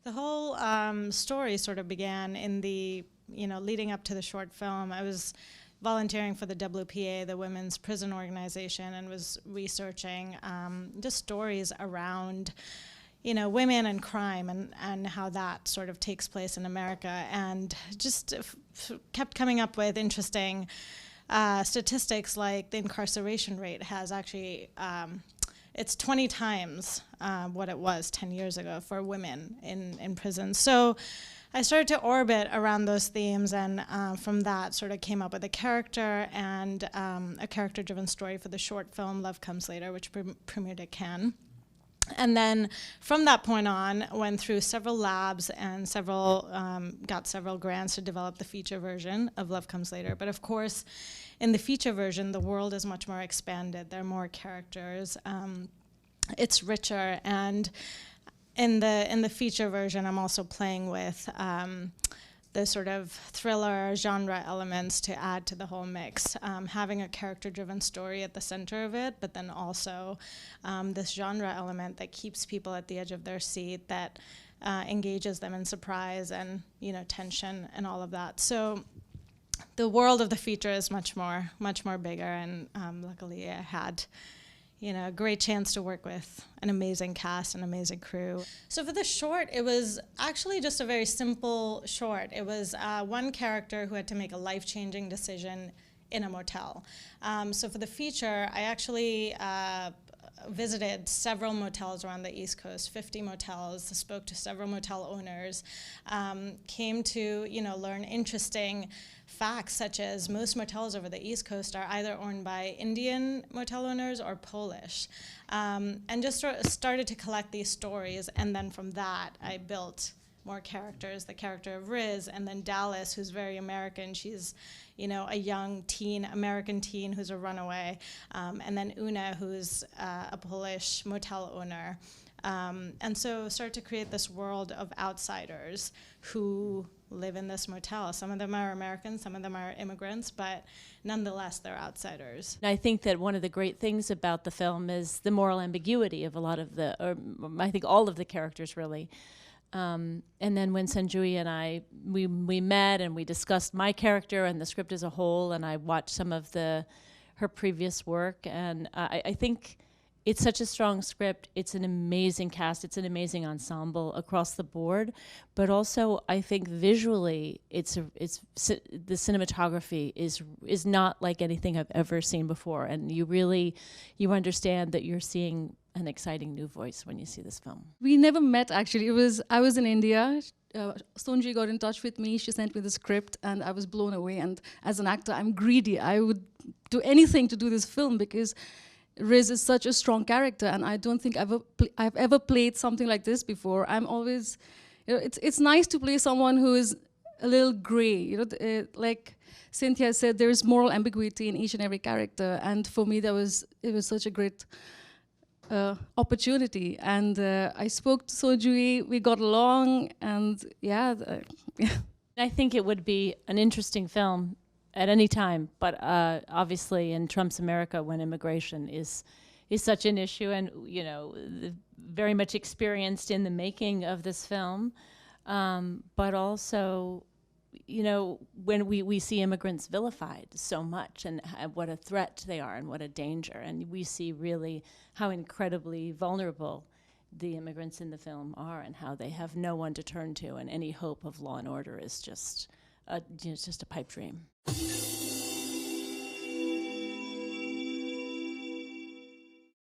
The whole story sort of began in the, leading up to the short film. I was volunteering for the WPA, the Women's Prison Organization, and was researching just stories around, women and crime and how that sort of takes place in America, and just kept coming up with interesting statistics like the incarceration rate has actually, it's 20 times what it was 10 years ago for women in prison. So I started to orbit around those themes, and from that sort of came up with a character and a character-driven story for the short film Love Comes Later, which premiered at Cannes. And then from that point on, went through several labs and got several grants to develop the feature version of Love Comes Later. But of course, in the feature version, the world is much more expanded. There are more characters. It's richer, and in the feature version, I'm also playing with the sort of thriller genre elements to add to the whole mix, having a character-driven story at the center of it, but then also this genre element that keeps people at the edge of their seat, that engages them in surprise and tension and all of that. So the world of the feature is much more bigger, and luckily I had a great chance to work with an amazing cast, an amazing crew. So for the short, it was actually just a very simple short. It was one character who had to make a life-changing decision in a motel. So for the feature, I actually visited several motels around the East Coast, 50 motels, spoke to several motel owners, came to learn interesting facts, such as most motels over the East Coast are either owned by Indian motel owners or Polish, and just started to collect these stories. And then from that, I built more characters, the character of Riz, and then Dallas, who's very American. She's a young American teen who's a runaway, and then Una, who's a Polish motel owner. And so started to create this world of outsiders who live in this motel. Some of them are Americans, some of them are immigrants, but nonetheless, they're outsiders. I think that one of the great things about the film is the moral ambiguity of a lot of I think all of the characters, really. And then when Sanjui and we met and we discussed my character and the script as a whole, and I watched some of her previous work, and I think it's such a strong script. It's an amazing cast. It's an amazing ensemble across the board. But also, I think visually, the cinematography is not like anything I've ever seen before. And you understand that you're seeing an exciting new voice when you see this film. We never met, actually. I was in India. Sonji got in touch with me. She sent me the script, and I was blown away. And as an actor, I'm greedy. I would do anything to do this film because Riz is such a strong character, and I don't think I've ever played something like this before. I'm always, it's nice to play someone who is a little gray. Like Cynthia said, there is moral ambiguity in each and every character, and for me, it was such a great opportunity. And I spoke to Sojui, we got along, and yeah. I think it would be an interesting film at any time, but obviously in Trump's America, when immigration is such an issue, and very much experienced in the making of this film, but also, when we see immigrants vilified so much, and what a threat they are, and what a danger, and we see really how incredibly vulnerable the immigrants in the film are, and how they have no one to turn to, and any hope of law and order is just a pipe dream.